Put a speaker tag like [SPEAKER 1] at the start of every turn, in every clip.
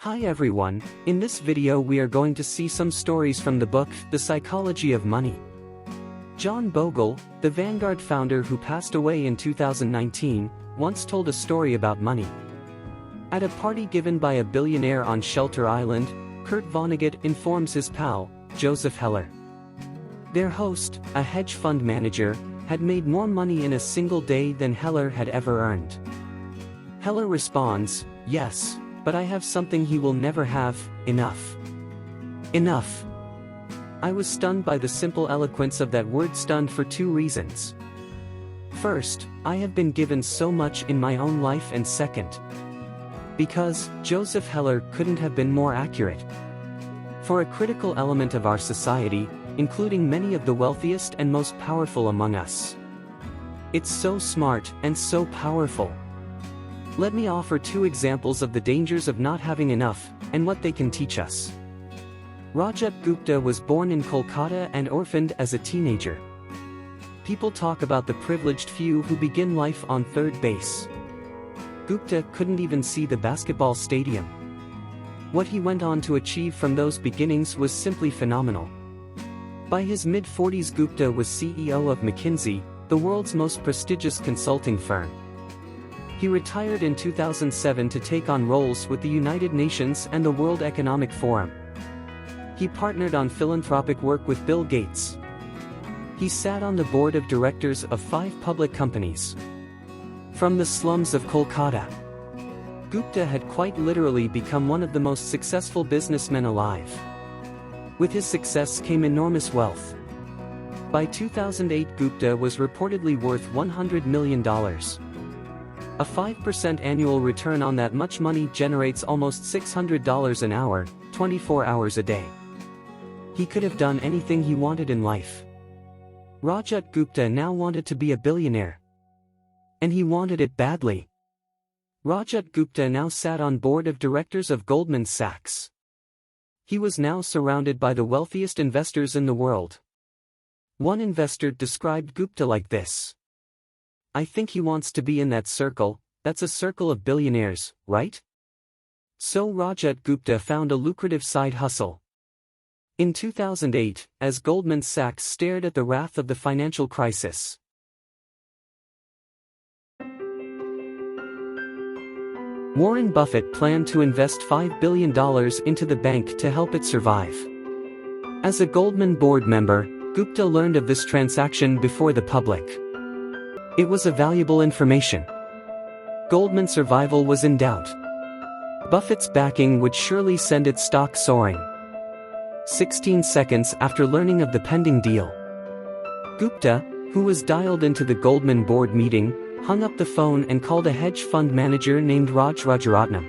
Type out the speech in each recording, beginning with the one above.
[SPEAKER 1] Hi everyone, in this video we are going to see some stories from the book, The Psychology of Money. John Bogle, the Vanguard founder who passed away in 2019, once told a story about money. At a party given by a billionaire on Shelter Island, Kurt Vonnegut informs his pal, Joseph Heller. Their host, a hedge fund manager, had made more money in a single day than Heller had ever earned. Heller responds, "Yes, but I have something he will never have, enough." Enough. I was stunned by the simple eloquence of that word, stunned for two reasons. First, I have been given so much in my own life, and second, because Joseph Heller couldn't have been more accurate. For a critical element of our society, including many of the wealthiest and most powerful among us, it's so smart and so powerful. Let me offer two examples of the dangers of not having enough, and what they can teach us. Rajat Gupta was born in Kolkata and orphaned as a teenager. People talk about the privileged few who begin life on third base. Gupta couldn't even see the basketball stadium. What he went on to achieve from those beginnings was simply phenomenal. By his mid-40s, Gupta was CEO of McKinsey, the world's most prestigious consulting firm. He retired in 2007 to take on roles with the United Nations and the World Economic Forum. He partnered on philanthropic work with Bill Gates. He sat on the board of directors of 5 public companies. From the slums of Kolkata, Gupta had quite literally become one of the most successful businessmen alive. With his success came enormous wealth. By 2008, Gupta was reportedly worth $100 million. A 5% annual return on that much money generates almost $600 an hour, 24 hours a day. He could have done anything he wanted in life. Rajat Gupta now wanted to be a billionaire. And he wanted it badly. Rajat Gupta now sat on board of directors of Goldman Sachs. He was now surrounded by the wealthiest investors in the world. One investor described Gupta like this: "I think he wants to be in that circle. That's a circle of billionaires, right?" So Rajat Gupta found a lucrative side hustle. In 2008, as Goldman Sachs stared at the wrath of the financial crisis, Warren Buffett planned to invest $5 billion into the bank to help it survive. As a Goldman board member, Gupta learned of this transaction before the public. It was a valuable information. Goldman's survival was in doubt. Buffett's backing would surely send its stock soaring. 16 seconds after learning of the pending deal, Gupta, who was dialed into the Goldman board meeting, hung up the phone and called a hedge fund manager named Rajaratnam.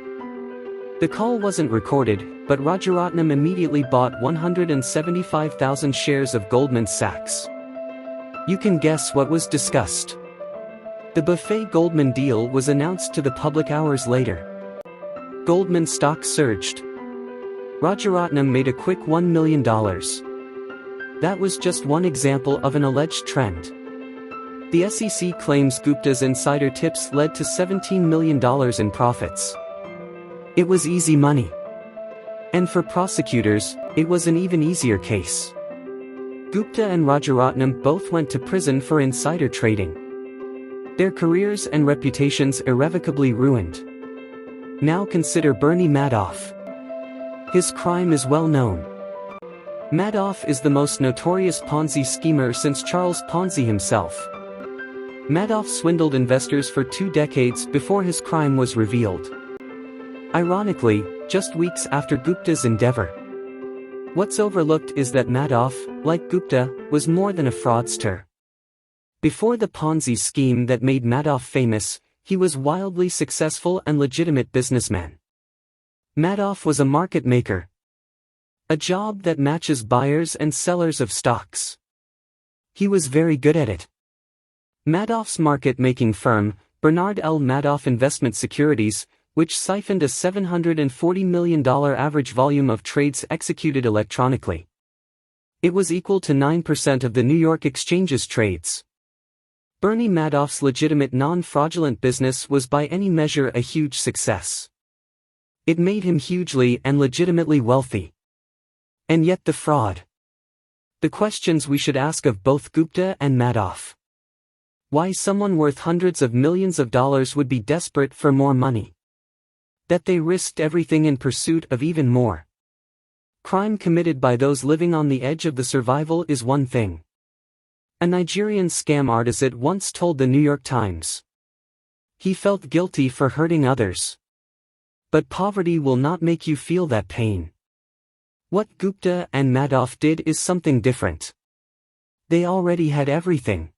[SPEAKER 1] The call wasn't recorded, but Rajaratnam immediately bought 175,000 shares of Goldman Sachs. You can guess what was discussed. The Buffett Goldman deal was announced to the public hours later. Goldman stock surged. Rajaratnam made a quick $1 million. That was just one example of an alleged trend. The SEC claims Gupta's insider tips led to $17 million in profits. It was easy money. And for prosecutors, it was an even easier case. Gupta and Rajaratnam both went to prison for insider trading. Their careers and reputations irrevocably ruined. Now consider Bernie Madoff. His crime is well known. Madoff is the most notorious Ponzi schemer since Charles Ponzi himself. Madoff swindled investors for 2 decades before his crime was revealed. Ironically, just weeks after Gupta's endeavor. What's overlooked is that Madoff, like Gupta, was more than a fraudster. Before the Ponzi scheme that made Madoff famous, he was wildly successful and legitimate businessman. Madoff was a market maker. A job that matches buyers and sellers of stocks. He was very good at it. Madoff's market-making firm, Bernard L. Madoff Investment Securities, which siphoned a $740 million average volume of trades executed electronically. It was equal to 9% of the New York Exchange's trades. Bernie Madoff's legitimate non-fraudulent business was by any measure a huge success. It made him hugely and legitimately wealthy. And yet the fraud. The questions we should ask of both Gupta and Madoff. Why someone worth hundreds of millions of dollars would be desperate for more money. That they risked everything in pursuit of even more. Crime committed by those living on the edge of the survival is one thing. A Nigerian scam artist once told the New York Times. He felt guilty for hurting others. But poverty will not make you feel that pain. What Gupta and Madoff did is something different. They already had everything.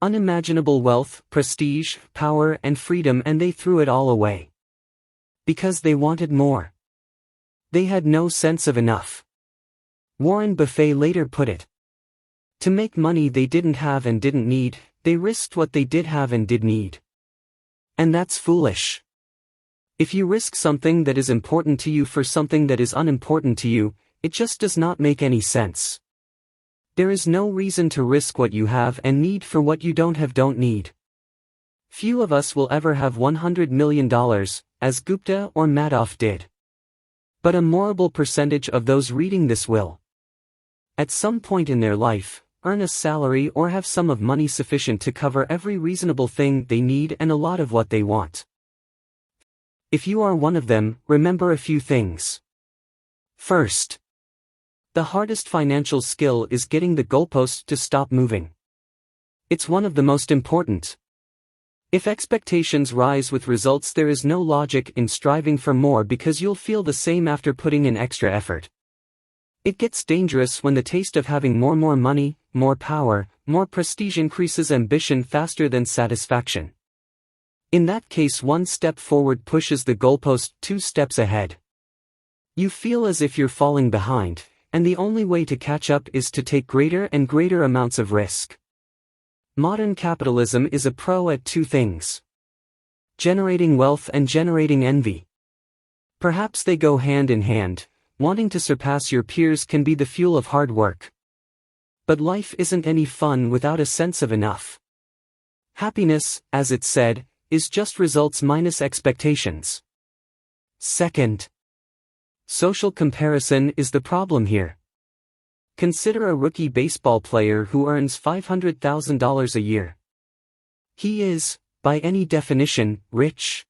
[SPEAKER 1] Unimaginable wealth, prestige, power and freedom, and they threw it all away. Because they wanted more. They had no sense of enough. Warren Buffett later put it. To make money they didn't have and didn't need, they risked what they did have and did need. And that's foolish. If you risk something that is important to you for something that is unimportant to you, it just does not make any sense. There is no reason to risk what you have and need for what you don't need. Few of us will ever have $100 million, as Gupta or Madoff did. But a memorable percentage of those reading this will, at some point in their life, earn a salary or have sum of money sufficient to cover every reasonable thing they need and a lot of what they want. If you are one of them, remember a few things. First, the hardest financial skill is getting the goalpost to stop moving. It's one of the most important. If expectations rise with results, there is no logic in striving for more because you'll feel the same after putting in extra effort. It gets dangerous when the taste of having more money, more power, more prestige increases ambition faster than satisfaction. In that case, one step forward pushes the goalpost 2 steps ahead. You feel as if you're falling behind, and the only way to catch up is to take greater and greater amounts of risk. Modern capitalism is a pro at 2 things: generating wealth and generating envy. Perhaps they go hand in hand. Wanting to surpass your peers can be the fuel of hard work. But life isn't any fun without a sense of enough. Happiness, as it's said, is just results minus expectations. Second, social comparison is the problem here. Consider a rookie baseball player who earns $500,000 a year. He is, by any definition, rich.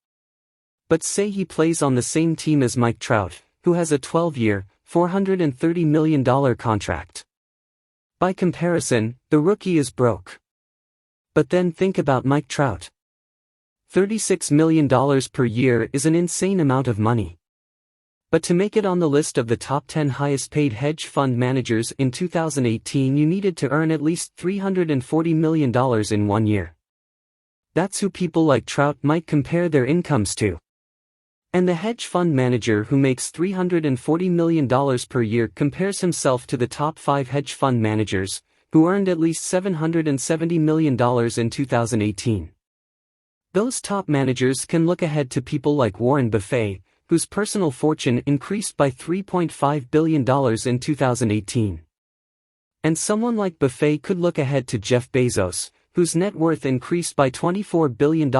[SPEAKER 1] But say he plays on the same team as Mike Trout, who has a 12-year, $430 million contract. By comparison, the rookie is broke. But then think about Mike Trout. $36 million per year is an insane amount of money. But to make it on the list of the top 10 highest paid hedge fund managers in 2018, you needed to earn at least $340 million in 1 year. That's who people like Trout might compare their incomes to. And the hedge fund manager who makes $340 million per year compares himself to the top 5 hedge fund managers, who earned at least $770 million in 2018. Those top managers can look ahead to people like Warren Buffett, whose personal fortune increased by $3.5 billion in 2018. And someone like Buffett could look ahead to Jeff Bezos, whose net worth increased by $24 billion in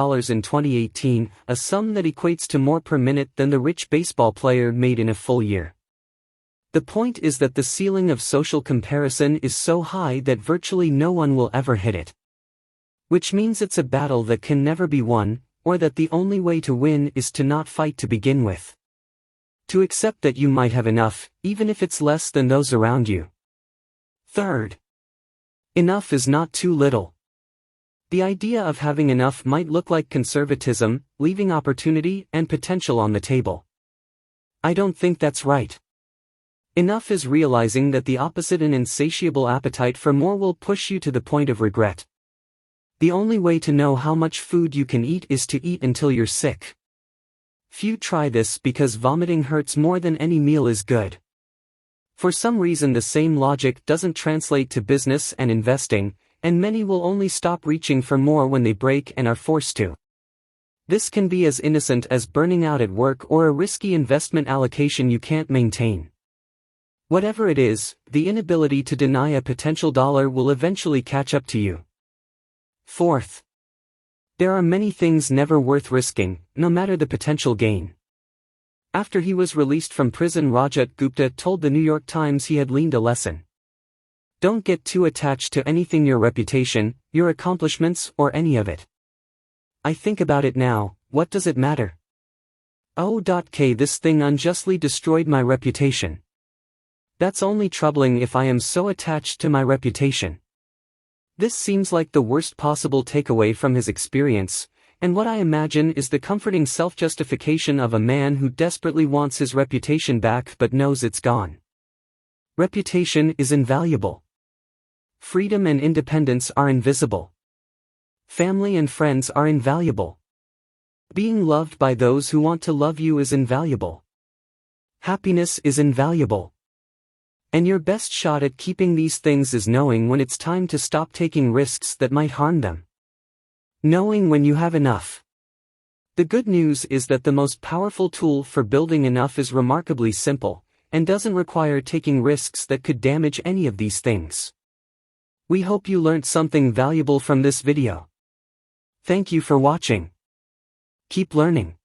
[SPEAKER 1] 2018, a sum that equates to more per minute than the rich baseball player made in a full year. The point is that the ceiling of social comparison is so high that virtually no one will ever hit it. Which means it's a battle that can never be won, or that the only way to win is to not fight to begin with. To accept that you might have enough, even if it's less than those around you. Third, enough is not too little. The idea of having enough might look like conservatism, leaving opportunity and potential on the table. I don't think that's right. Enough is realizing that the opposite, an insatiable appetite for more, will push you to the point of regret. The only way to know how much food you can eat is to eat until you're sick. Few try this because vomiting hurts more than any meal is good. For some reason the same logic doesn't translate to business and investing, and many will only stop reaching for more when they break and are forced to. This can be as innocent as burning out at work or a risky investment allocation you can't maintain. Whatever it is, the inability to deny a potential dollar will eventually catch up to you. Fourth, there are many things never worth risking, no matter the potential gain. After he was released from prison, Rajat Gupta told the New York Times he had learned a lesson. Don't get too attached to anything, your reputation, your accomplishments, or any of it. I think about it now, what does it matter? This thing unjustly destroyed my reputation. That's only troubling if I am so attached to my reputation. This seems like the worst possible takeaway from his experience, and what I imagine is the comforting self-justification of a man who desperately wants his reputation back but knows it's gone. Reputation is invaluable. Freedom and independence are invisible. Family and friends are invaluable. Being loved by those who want to love you is invaluable. Happiness is invaluable. And your best shot at keeping these things is knowing when it's time to stop taking risks that might harm them. Knowing when you have enough. The good news is that the most powerful tool for building enough is remarkably simple, and doesn't require taking risks that could damage any of these things. We hope you learned something valuable from this video. Thank you for watching. Keep learning.